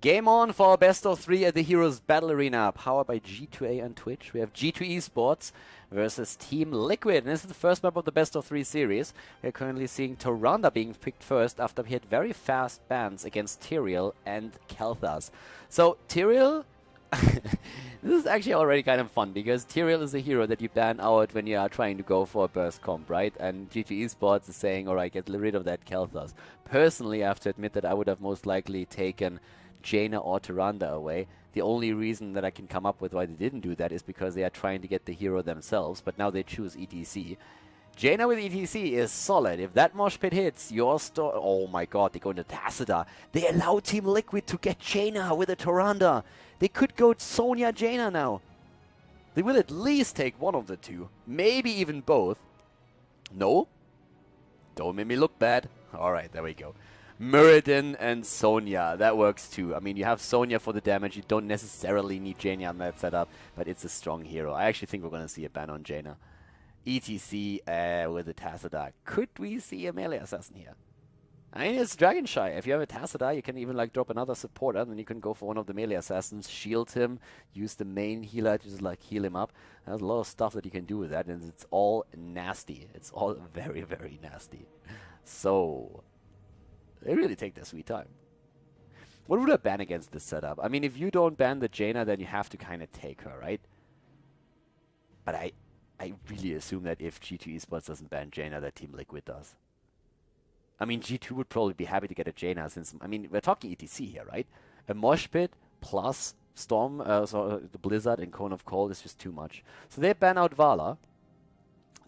Game on for our best of 3 at the Heroes Battle Arena, powered by G2A on Twitch. We have G2 Esports versus TeamLiquid, and this is the first map of the best of 3 series. We're currently seeing Tyrande being picked first after we had very fast bans against Tyrael and Kel'Thas. So Tyrael, this is actually already kind of fun, because Tyrael is a hero that you ban out when you are trying to go for a burst comp, right? And G2 Esports is saying, alright, get rid of that Kel'Thas. Personally, I have to admit that I would have most likely taken Jaina or Tyrande away. The only reason that I can come up with why they didn't do that is because they are trying to get the hero themselves, but now they choose ETC. Jaina with ETC is solid. If that mosh pit hits, your store... Oh my god, they go into Tacita. They allow TeamLiquid to get Jaina with a Tyrande. They could go Sonya Jaina now. They will at least take one of the two. Maybe even both. No? Don't make me look bad. Alright, there we go. Muradin and Sonya, that works too. I mean, you have Sonya for the damage, you don't necessarily need Jaina on that setup, but it's a strong hero. I actually think we're going to see a ban on Jaina. ETC with a Tacita. Could we see a melee assassin here? I mean, it's Dragon Shy. If you have a Tacita, you can even like drop another supporter, and then you can go for one of the melee assassins, shield him, use the main healer to just like heal him up. There's a lot of stuff that you can do with that, and it's all nasty. It's all very, very nasty. So... they really take their sweet time. What would I ban against this setup? I mean, if you don't ban the Jaina, then you have to kind of take her, right? But I really assume that if G2 Esports doesn't ban Jaina, that TeamLiquid does. I mean, G2 would probably be happy to get a Jaina since... I mean, we're talking ETC here, right? A Mosh Pit plus Storm, so the Blizzard and Cone of Cold is just too much. So they ban out Vala.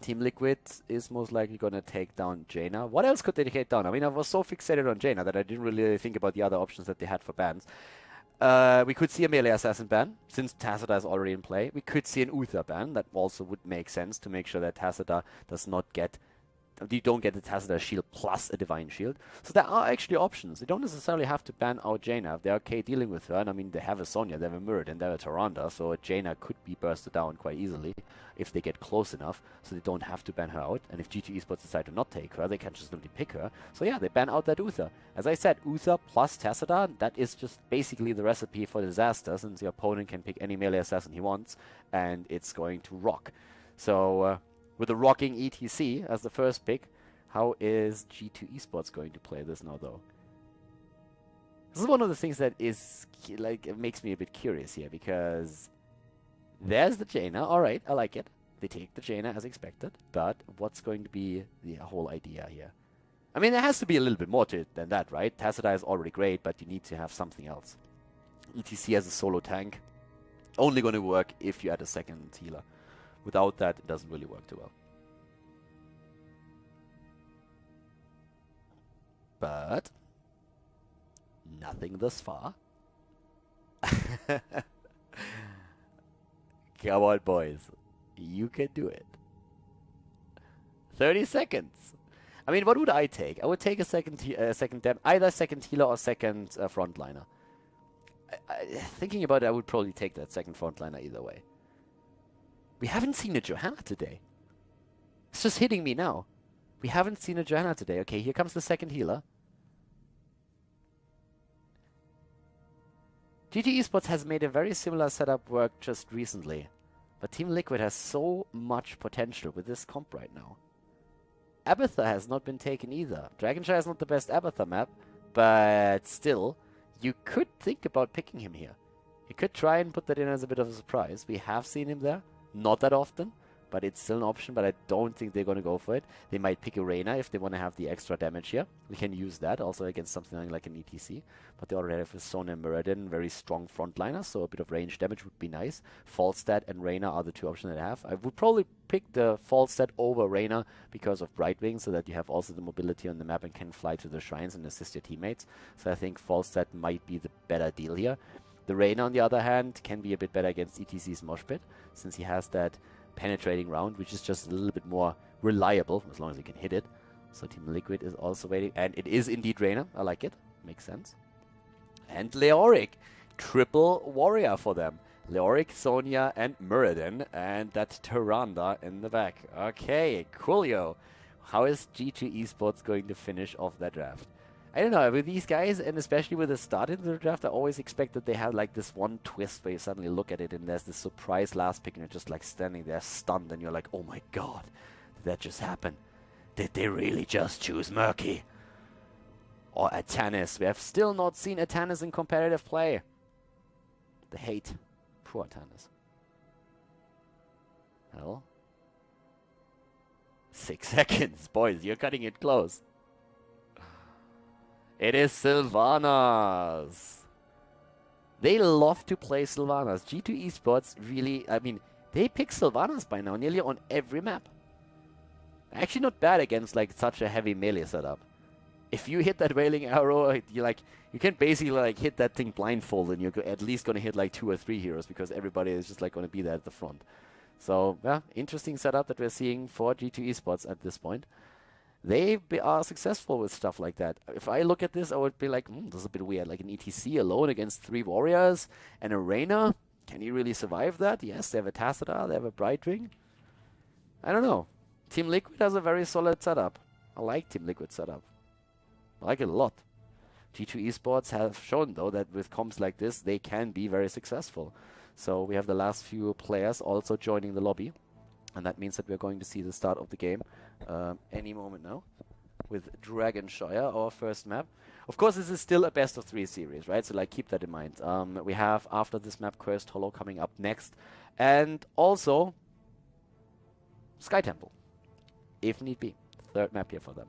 TeamLiquid is most likely going to take down Jaina. What else could they take down? I mean, I was so fixated on Jaina that I didn't really think about the other options that they had for bans. We could see a melee assassin ban, since Tacita is already in play. We could see an Uther ban. That also would make sense to make sure that Tacita does not get... you don't get the Tacita shield plus a divine shield. So there are actually options. They don't necessarily have to ban out Jaina if they're okay dealing with her. And I mean, they have a Sonya, they have a Muradin, they have a Tyrande, so Jaina could be bursted down quite easily if they get close enough, so they don't have to ban her out. And if G2 Esports decide to not take her, they can just simply pick her. So yeah, they ban out that Uther. As I said, Uther plus Tacita, that is just basically the recipe for disaster, since your opponent can pick any melee assassin he wants, and it's going to rock. So... with the rocking ETC as the first pick, how is G2 Esports going to play this now, though? This is one of the things that is, like, it makes me a bit curious here, because there's the Jaina. Alright, I like it. They take the Jaina as expected, but what's going to be the whole idea here? I mean, there has to be a little bit more to it than that, right? Tacita is already great, but you need to have something else. ETC as a solo tank, only going to work if you add a second healer. Without that, it doesn't really work too well. But nothing thus far. Come on, boys. You can do it. 30 seconds. I mean, what would I take? I would take a either second healer or second frontliner. Thinking about it, I would probably take that second frontliner either way. We haven't seen a Johanna today. It's just hitting me now. We haven't seen a Johanna today. Okay, here comes the second healer. G2 Esports has made a very similar setup work just recently. But TeamLiquid has so much potential with this comp right now. Abathur has not been taken either. Dragonshy is not the best Abathur map, but still, you could think about picking him here. You could try and put that in as a bit of a surprise. We have seen him there. Not that often, but it's still an option, but I don't think they're going to go for it. They might pick a Reyna if they want to have the extra damage here. We can use that also against something like an ETC, but they already have a Sonya and Muradin, very strong frontliner, so a bit of range damage would be nice. Falstad and Reyna are the two options that I have. I would probably pick the Falstad over Reyna because of Brightwing, so that you have also the mobility on the map and can fly to the shrines and assist your teammates. So I think Falstad might be the better deal here. The Reyna, on the other hand, can be a bit better against ETC's Mosh Pit, since he has that penetrating round, which is just a little bit more reliable, as long as he can hit it. So TeamLiquid is also waiting, and it is indeed Reyna. I like it. Makes sense. And Leoric. Triple warrior for them. Leoric, Sonya, and Muradin, and that Tyrande in the back. Okay, coolio. How is G2 Esports going to finish off that draft? I don't know, with these guys, and especially with the start in the draft, I always expect that they have like this one twist where you suddenly look at it and there's this surprise last pick and you're just like standing there stunned and you're like, oh my god, did that just happen? Did they really just choose Murky? Or Atanis? We have still not seen Atanis in competitive play. The hate. Poor Atanis. Well, 6 seconds. Boys, you're cutting it close. It is Sylvanas. They love to play Sylvanas. G2 Esports really, I mean, they pick Sylvanas by now, nearly on every map. Actually not bad against like such a heavy melee setup. If you hit that Wailing Arrow, you can basically like hit that thing blindfolded and you're at least going to hit like 2 or 3 heroes because everybody is just like going to be there at the front. So, yeah, interesting setup that we're seeing for G2 Esports at this point. They are successful with stuff like that. If I look at this, I would be like, this is a bit weird. Like an ETC alone against 3 warriors and a Reyna. Can he really survive that? Yes, they have a Tassadar, they have a Brightwing. I don't know. TeamLiquid has a very solid setup. I like TeamLiquid setup. I like it a lot. G2 Esports have shown, though, that with comps like this, they can be very successful. So we have the last few players also joining the lobby. And that means that we're going to see the start of the game any moment now with Dragonshire, our first map. Of course, this is still a best of 3 series, right? So like keep that in mind. We have, after this map, Cursed Hollow coming up next. And also Sky Temple, if need be. 3rd map here for them.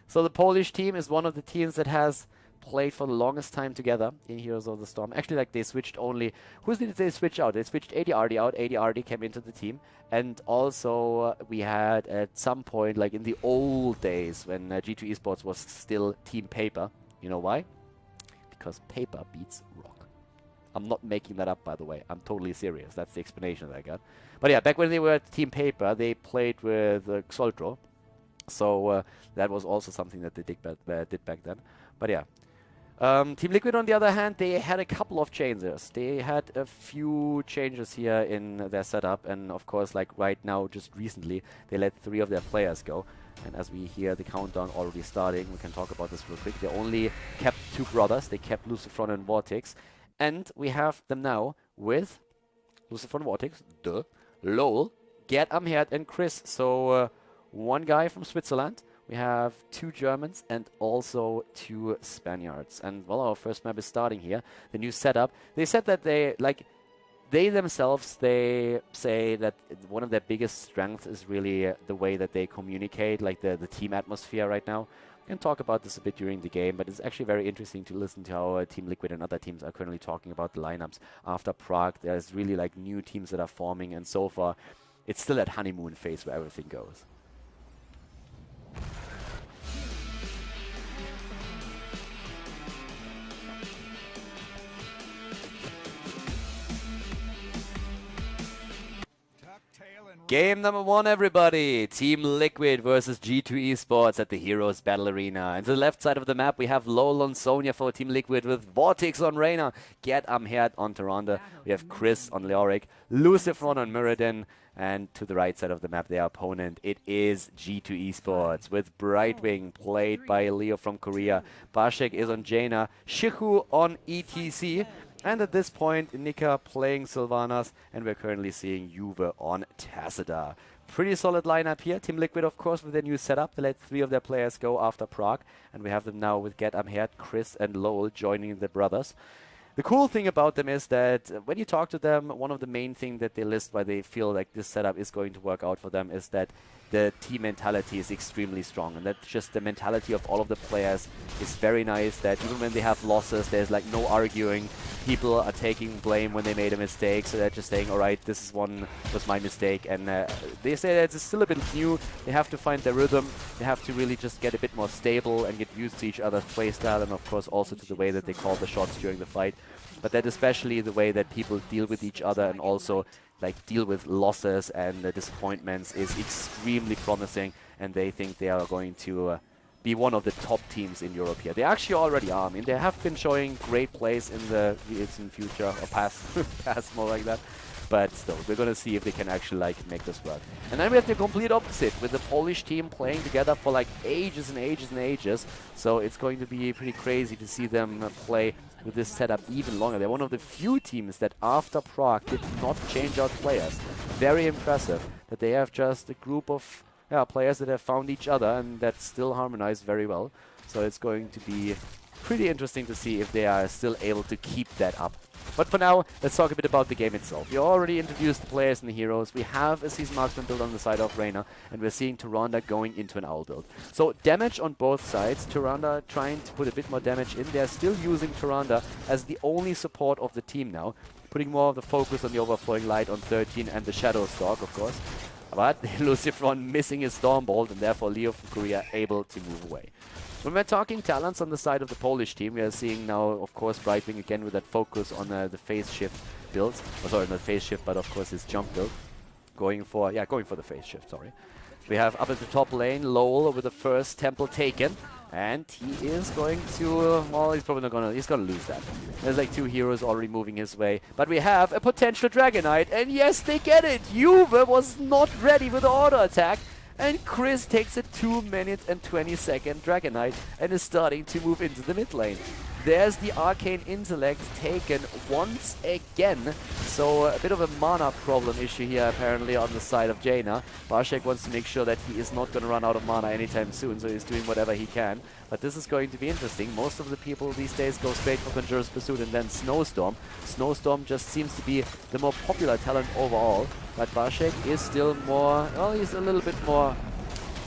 So the Polish team is one of the teams that has played for the longest time together in Heroes of the Storm. Actually, like they switched only... Who did they switch out? They switched ADRD out. ADRD came into the team. And also we had at some point, like in the old days when G2 Esports was still Team Paper. You know why? Because paper beats rock. I'm not making that up, by the way. I'm totally serious. That's the explanation that I got. But yeah, back when they were at Team Paper, they played with Xoltro. So that was also something that they did back then. But yeah. TeamLiquid, on the other hand, they had a couple of changes. They had a few changes here in their setup. And of course, like right now, just recently, they let 3 of their players go. And as we hear the countdown already starting, we can talk about this real quick. They only kept 2 brothers. They kept Lucifron and Vortex. And we have them now with Lucifron, Vortex, Lowell, Gerd Amherd, and Chris. So 1 guy from Switzerland. We have 2 Germans and also 2 Spaniards. And well, our first map is starting here. The new setup. They said that they themselves, they say that one of their biggest strengths is really the way that they communicate, like the team atmosphere right now. We can talk about this a bit during the game, but it's actually very interesting to listen to how TeamLiquid and other teams are currently talking about the lineups. After Prague, there's really like new teams that are forming, and so far, it's still that honeymoon phase where everything goes. Game number 1, everybody. TeamLiquid versus G2 Esports at the Heroes Battle Arena. And to the left side of the map, we have Lowell on Sonya for TeamLiquid with Vortex on Reyna, Gerd Amherd on Tyrande. We have Chris on Leoric, Lucifron on Muradin. And to the right side of the map, their opponent, it is G2 Esports with Brightwing, played by Leo from Korea. Bashek is on Jaina, Shihu on ETC. And at this point, Nika playing Sylvanas, and we're currently seeing Juve on Tassadar. Pretty solid lineup here. TeamLiquid, of course, with their new setup. They let 3 of their players go after Prague, and we have them now with Gerd Amherd, Chris, and Lowell joining the brothers. The cool thing about them is that when you talk to them, one of the main things that they list why they feel like this setup is going to work out for them is that the team mentality is extremely strong, and that just the mentality of all of the players is very nice, that even when they have losses, there's like no arguing. People are taking blame when they made a mistake, so they're just saying, alright, this was my mistake, and they say that it's still a bit new. They have to find their rhythm, they have to really just get a bit more stable and get used to each other's playstyle, and of course also to the way that they call the shots during the fight. But that especially the way that people deal with each other and also like deal with losses and disappointments is extremely promising, and they think they are going to be one of the top teams in Europe here. They actually already are. I mean, they have been showing great plays in the recent future, or past, past more like that. but still, we're going to see if they can actually make this work. And then we have the complete opposite, with the Polish team playing together for like ages and ages and ages. So it's going to be pretty crazy to see them play with this setup even longer. They're one of the few teams that after Prague did not change out players. Very impressive that they have just a group of players that have found each other and that still harmonize very well. So it's going to be pretty interesting to see if they are still able to keep that up. But for now, let's talk a bit about the game itself. We already introduced the players and the heroes. We have a Season Marksman build on the side of Reyna, and we're seeing Tyrande going into an Owl build. So damage on both sides. Tyrande trying to put a bit more damage in. They're still using Tyrande as the only support of the team now, putting more of the focus on the Overflowing Light on 13 and the Shadow Stalk, of course. But Lucifron missing his Stormbolt, and therefore Leo from Korea able to move away. When we're talking talents on the side of the Polish team, we are seeing now, of course, Brightwing again with that focus on the phase shift builds. Oh, sorry, not phase shift, but of course his jump build. Going for the phase shift, sorry. We have up at the top lane, Lowell with the first temple taken. And he is going to, well, he's probably not gonna, he's gonna lose that. There's like 2 heroes already moving his way. But we have a potential Dragonite, and yes, they get it! Juve was not ready with the auto attack. And Chris takes a 2-minute and 20-second Dragonite and is starting to move into the mid lane. There's the Arcane Intellect taken once again. So a bit of a mana problem issue here apparently on the side of Jaina. Barshek wants to make sure that he is not going to run out of mana anytime soon, so he's doing whatever he can. But this is going to be interesting. Most of the people these days go straight for Conjurer's Pursuit and then Snowstorm. Snowstorm just seems to be the more popular talent overall. But Barshek is still more, well, he's a little bit more,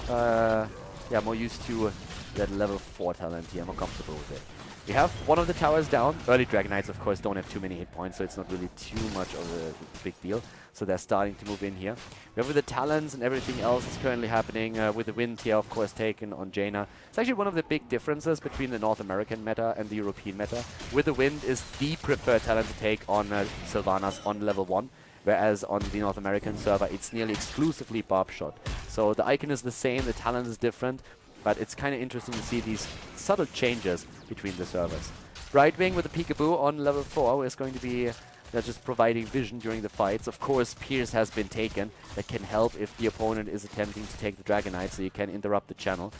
more used to that level 4 talent here, more comfortable with it. We have one of the towers down. Early Dragonites, of course, don't have too many hit points, so it's not really too much of a big deal. So they're starting to move in here. We have with the talents and everything else that's currently happening with the wind here, of course, taken on Jaina. It's actually one of the big differences between the North American meta and the European meta. With the wind is the preferred talent to take on Sylvanas on level 1. Whereas on the North American server, it's nearly exclusively Barb Shot. So the icon is the same, the talent is different. But it's kind of interesting to see these subtle changes between the servers. Brightwing with the Peekaboo on level 4 is going to be just providing vision during the fights. Of course, Pierce has been taken. That can help if the opponent is attempting to take the Dragonite, so you can interrupt the channel.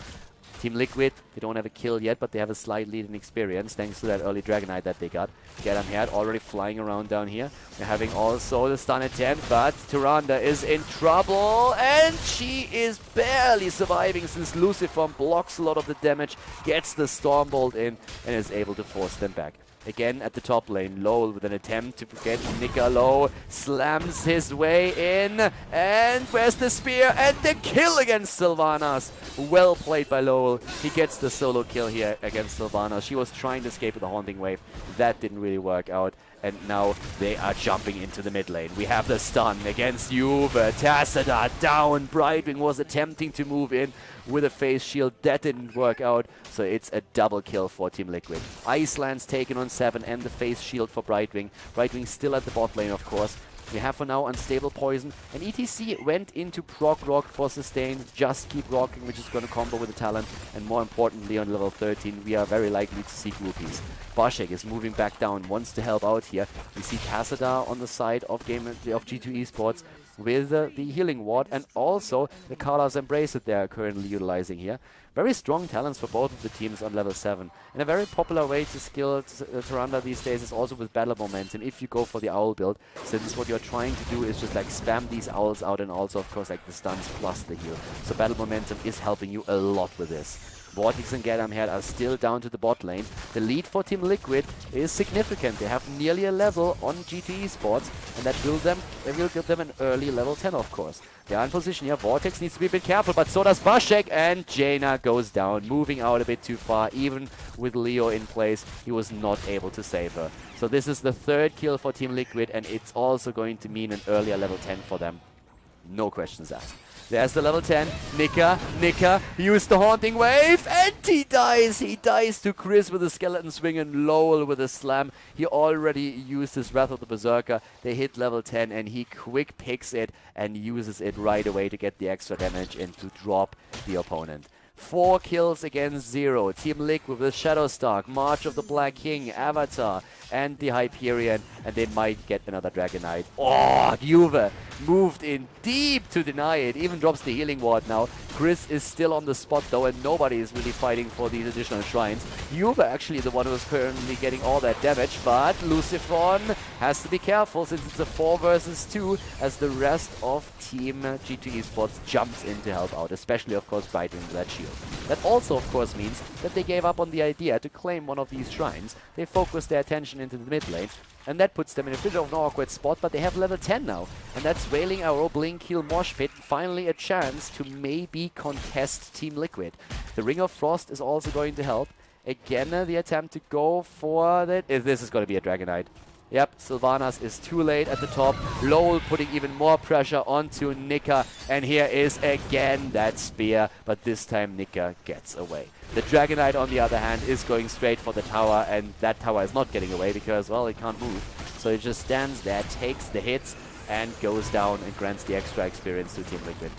TeamLiquid, they don't have a kill yet, but they have a slight lead in experience thanks to that early Dragonite that they got. Geramhead already flying around down here. We're having also the stun attempt, but Tyrande is in trouble, and she is barely surviving since Lucifron blocks a lot of the damage, gets the Stormbolt in, and is able to force them back. Again at the top lane, Lowell with an attempt to get Nika low, slams his way in, and where's the spear? And the kill against Sylvanas. Well played by Lowell. He gets the solo kill here against Sylvanas. She was trying to escape with the Haunting Wave. That didn't really work out. And now they are jumping into the mid lane. We have the stun against Juve. Tassadar down. Brightwing was attempting to move in with a face shield. That didn't work out. So it's a double kill for TeamLiquid. Iceland's taken on 7 and the face shield for Brightwing. Brightwing still at the bot lane, of course. We have for now Unstable Poison, and ETC went into proc rock for sustain, just keep rocking, which is going to combo with the talent, and more importantly on level 13 we are very likely to see groupies. Barshek is moving back down, wants to help out here. We see Tassadar on the side of G2 Esports with the healing ward, and also the Kala's Embrace that they are currently utilizing here. Very strong talents for both of the teams on level 7. And a very popular way to skill Tyrande these days is also with battle momentum if you go for the owl build, since what you're trying to do is just like spam these owls out, and also of course like the stuns plus the heal. So battle momentum is helping you a lot with this. Vortex and Geramhead are still down to the bot lane. The lead for TeamLiquid is significant. They have nearly a level on G2 Esports, and that will give them an early level 10, of course. They are in position here. Vortex needs to be a bit careful, but so does Barshek, and Jaina goes down, moving out a bit too far. Even with Leo in place, he was not able to save her. So this is the 3rd kill for TeamLiquid, and it's also going to mean an earlier level 10 for them. No questions asked. There's the level 10. Nika used the Haunting Wave, and he dies. He dies to Chris with a Skeleton Swing and Lowell with a Slam. He already used his Wrath of the Berserker. They hit level 10, and he quick picks it and uses it right away to get the extra damage and to drop the opponent. 4 kills against 0. TeamLiquid with Shadowstalk, March of the Black King, Avatar, and the Hyperion, and they might get another Dragon Knight. Oh, Juve moved in deep to deny it, even drops the healing ward now. Chris is still on the spot though, and nobody is really fighting for these additional shrines. Juve actually the one who is currently getting all that damage, but Lucifron has to be careful since it's a 4 versus 2 as the rest of Team G2 Esports jumps in to help out, especially of course brightening that shield. That also of course means that they gave up on the idea to claim one of these shrines. They focused their attention into the mid lane, and that puts them in a bit of an awkward spot, but they have level 10 now. And that's Wailing Arrow, Blink Heal, Mosh Pit, finally a chance to maybe contest TeamLiquid. The Ring of Frost is also going to help. Again, the attempt to go for that. This is going to be a Dragon Knight. Yep, Sylvanas is too late at the top. Lowell putting even more pressure onto Nika. And here is again that spear, but this time Nika gets away. The Dragon Knight, on the other hand, is going straight for the tower, and that tower is not getting away because, well, it can't move. So it just stands there, takes the hits, and goes down and grants the extra experience to TeamLiquid.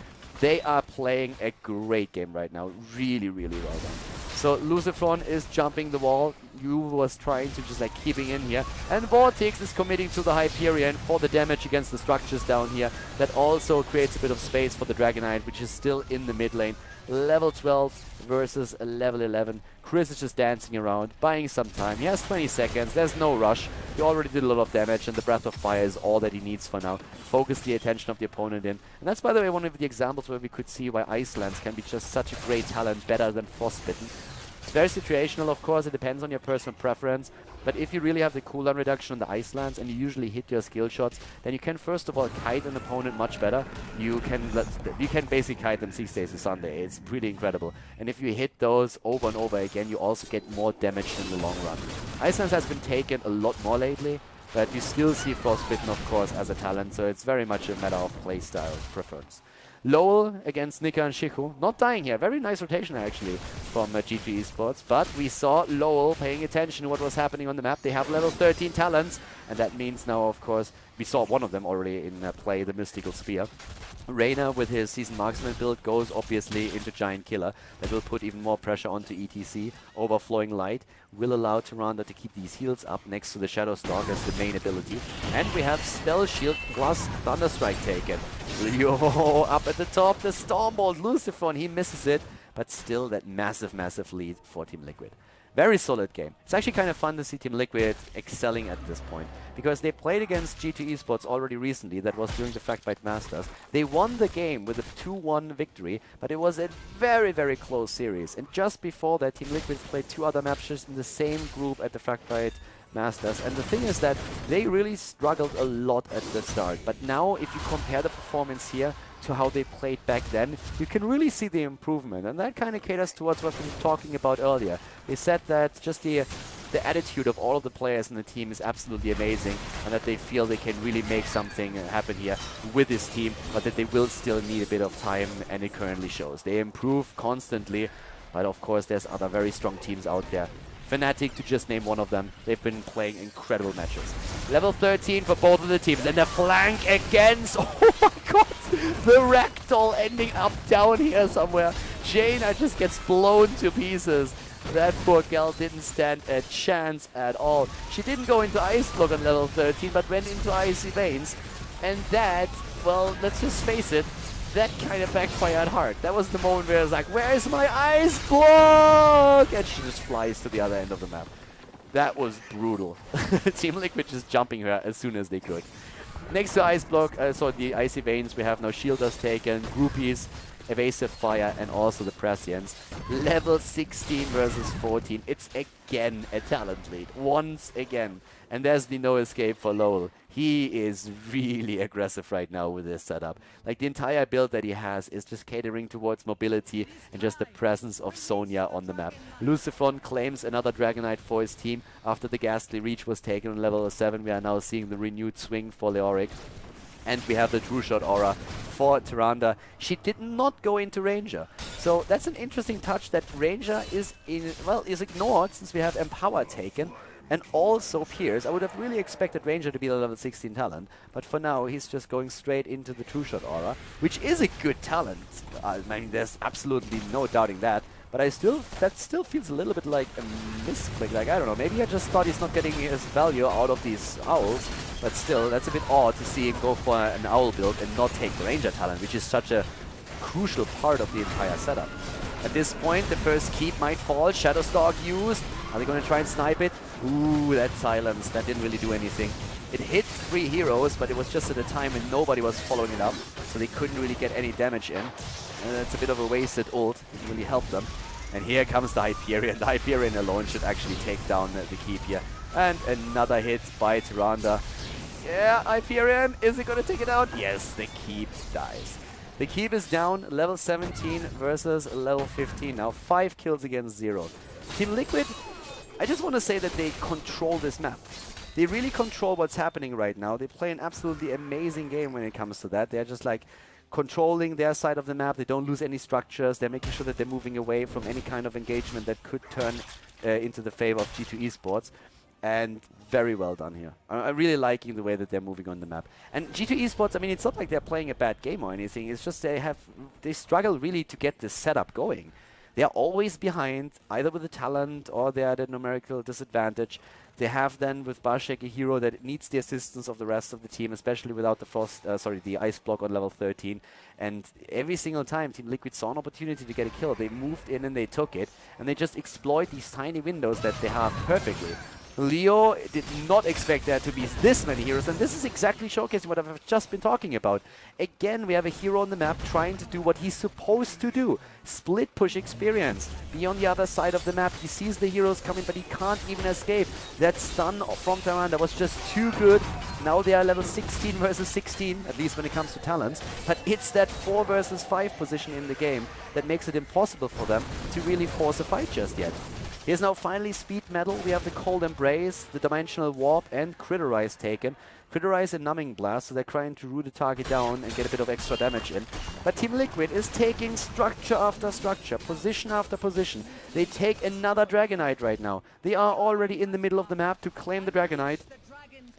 They are playing a great game right now. Really, really well done. So Lucifron is jumping the wall. Yu was trying to just like keeping in here. And Vortex is committing to the Hyperion for the damage against the structures down here. That also creates a bit of space for the Dragon Knight, which is still in the mid lane. Level 12 versus level 11. Chris is just dancing around, buying some time. He has 20 seconds. There's no rush. He already did a lot of damage, and the Breath of Fire is all that he needs for now. Focus the attention of the opponent in. And that's, by the way, one of the examples where we could see why Ice Lance can be just such a great talent, better than Frostbitten. It's very situational, of course. It depends on your personal preference. But if you really have the cooldown reduction on the Ice Lance and you usually hit your skill shots, then you can first of all kite an opponent much better. You can basically kite them 6 days to Sunday. It's pretty incredible. And if you hit those over and over again, you also get more damage in the long run. Ice Lance has been taken a lot more lately, but you still see Frostbitten, of course, as a talent. So it's very much a matter of playstyle preference. Lowell against Nika and Shiku. Not dying here. Very nice rotation, actually, from G2 Esports. But we saw Lowell paying attention to what was happening on the map. They have level 13 talents. And that means now, of course, we saw one of them already in play, the Mystical Spear. Reyna, with his Seasoned Marksman build, goes obviously into Giant Killer. That will put even more pressure onto ETC. Overflowing Light will allow Tyrande to keep these heals up next to the Shadowstalk as the main ability. And we have Spell Shield plus Thunderstrike taken. Yo, up at the top, the Stormbolt, Lucifron, he misses it. But still that massive, massive lead for TeamLiquid. Very solid game. It's actually kind of fun to see TeamLiquid excelling at this point, because they played against G2 Esports already recently. That was during the Fractbite Masters. They won the game with a 2-1 victory, but it was a very, very close series. And just before that, TeamLiquid played 2 other matches in the same group at the Fractbite Masters. And the thing is that they really struggled a lot at the start. But now, if you compare the performance here to how they played back then, you can really see the improvement. And that kind of caters towards what we were talking about earlier. They said that just the attitude of all of the players in the team is absolutely amazing, and that they feel they can really make something happen here with this team, but that they will still need a bit of time, and it currently shows. They improve constantly, but of course there's other very strong teams out there. Fnatic, to just name one of them, they've been playing incredible matches. Level 13 for both of the teams, and the flank against, oh my god, the ragdoll ending up down here somewhere. Jaina just gets blown to pieces. That poor gal didn't stand a chance at all. She didn't go into Ice Block on level 13, but went into Icy Veins. And that, well, let's just face it, that kind of backfired hard. That was the moment where I was like, where's my Ice Block? And she just flies to the other end of the map. That was brutal. TeamLiquid just jumping her as soon as they could. Next to Ice Block, so the Icy Veins, we have now Shielders taken, Groupies, Evasive Fire, and also the Prescience. Level 16 versus 14. It's again a talent lead. Once again. And there's the no escape for Lowell. He is really aggressive right now with this setup. Like, the entire build that he has is just catering towards mobility and just the presence of Sonya on the map. Lucifron claims another Dragon Knight for his team. After the Ghastly Reach was taken on level 7, we are now seeing the renewed swing for Leoric. And we have the True Shot Aura for Tyrande. She did not go into Ranger. So that's an interesting touch, that Ranger is ignored since we have Empower taken. And also Pierce. I would have really expected Ranger to be the level 16 talent, but for now he's just going straight into the True Shot Aura, which is a good talent. I mean, there's absolutely no doubting that. but that still feels a little bit like a misclick. Like, I don't know, maybe I just thought he's not getting his value out of these owls, but still, that's a bit odd to see him go for an owl build and not take the ranger talent, which is such a crucial part of the entire setup. At this point, the first keep might fall. Shadowstalk used. Are they going to try and snipe it? Ooh, that silence. That didn't really do anything. It hit 3 heroes, but it was just at a time when nobody was following it up, so they couldn't really get any damage in. And that's a bit of a wasted ult. Didn't really help them. And here comes the Hyperion. The Hyperion alone should actually take down the keep here. And another hit by Tyrande. Yeah, Hyperion, is it going to take it out? Yes, the keep dies. The keep is down, level 17 versus level 15. Now 5 kills against 0. TeamLiquid, I just want to say that they control this map. They really control what's happening right now. They play an absolutely amazing game when it comes to that. They're just like controlling their side of the map. They don't lose any structures. They're making sure that they're moving away from any kind of engagement that could turn into the favor of G2 Esports. And very well done here. I'm really liking the way that they're moving on the map. And G2 Esports, I mean, it's not like they're playing a bad game or anything. It's just they struggle really to get this setup going. They're always behind, either with the talent or they're at a numerical disadvantage. They have then with Barshek a hero that needs the assistance of the rest of the team, especially without the ice block on level 13. And every single time TeamLiquid saw an opportunity to get a kill, they moved in and they took it. And they just exploit these tiny windows that they have perfectly. Leo did not expect there to be this many heroes, and this is exactly showcasing what I've just been talking about. Again, we have a hero on the map trying to do what he's supposed to do. Split push experience. Be on the other side of the map. He sees the heroes coming, but he can't even escape. That stun from Tyrande was just too good. Now they are level 16 versus 16, at least when it comes to talents. But it's that 4 versus 5 position in the game that makes it impossible for them to really force a fight just yet. Here's now finally Speed Metal. We have the Cold Embrace, the Dimensional Warp, and Critterize taken. Critterize and Numbing Blast, so they're trying to root the target down and get a bit of extra damage in. But TeamLiquid is taking structure after structure, position after position. They take another Dragonite right now. They are already in the middle of the map to claim the Dragonite,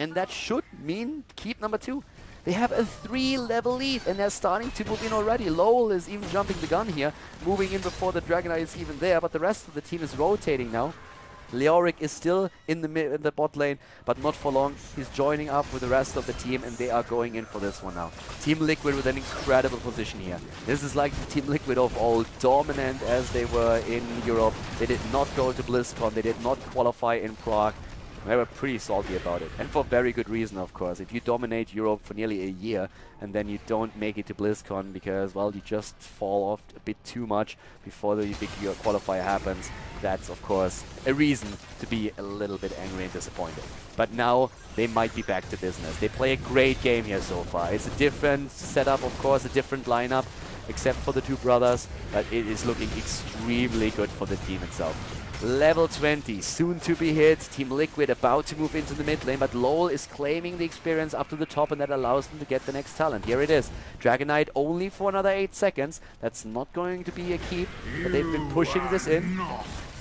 and that should mean keep number 2. They have a 3-level lead, and they're starting to move in already. Lowell is even jumping the gun here, moving in before the Dragonite is even there, but the rest of the team is rotating now. Leoric is still in the bot lane, but not for long. He's joining up with the rest of the team, and they are going in for this one now. TeamLiquid with an incredible position here. This is like the TeamLiquid of old, dominant as they were in Europe. They did not go to BlizzCon, they did not qualify in Prague. They were pretty salty about it, and for very good reason, of course. If you dominate Europe for nearly a year and then you don't make it to BlizzCon because, well, you just fall off a bit too much before the big qualifier happens, that's, of course, a reason to be a little bit angry and disappointed. But now they might be back to business. They play a great game here so far. It's a different setup, of course, a different lineup, except for the two brothers, but it is looking extremely good for the team itself. Level 20, soon to be hit. TeamLiquid about to move into the mid lane, but Lowell is claiming the experience up to the top, and that allows them to get the next talent. Here it is. Dragonite only for another 8 seconds. That's not going to be a keep, but they've been pushing this in.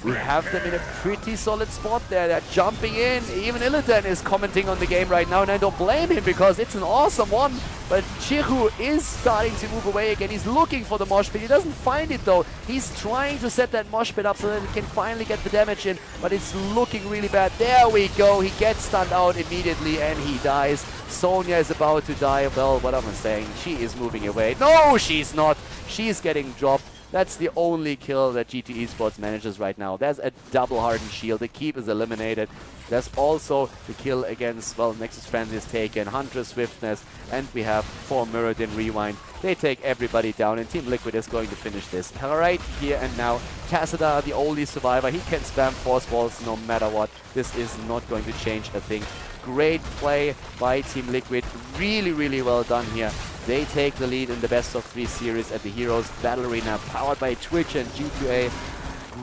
We have them in a pretty solid spot there. They're jumping in. Even Illidan is commenting on the game right now, and I don't blame him because it's an awesome one. But Chihu is starting to move away again. He's looking for the mosh pit. He doesn't find it though. He's trying to set that mosh pit up so that he can finally get the damage in, but it's looking really bad. There we go. He gets stunned out immediately and he dies. Sonya is about to die. Well, what am I saying? She is moving away. No, she's not. She's getting dropped. That's the only kill that G2 Esports manages right now. There's a double hardened shield. The keep is eliminated. There's also the kill against, well, Nexus Frenzy is taken, Hunter's Swiftness, and we have 4 Mirrodin Rewind. They take everybody down, and TeamLiquid is going to finish this right here and now. Tassadar, the only survivor, he can spam force balls no matter what. This is not going to change a thing. Great play by TeamLiquid. Really, really well done here. They take the lead in the best of 3 series at the Heroes Battle Arena, powered by Twitch and G2A.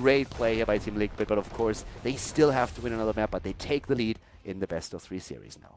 Great play here by TeamLiquid, but of course, they still have to win another map, but they take the lead in the best of 3 series now.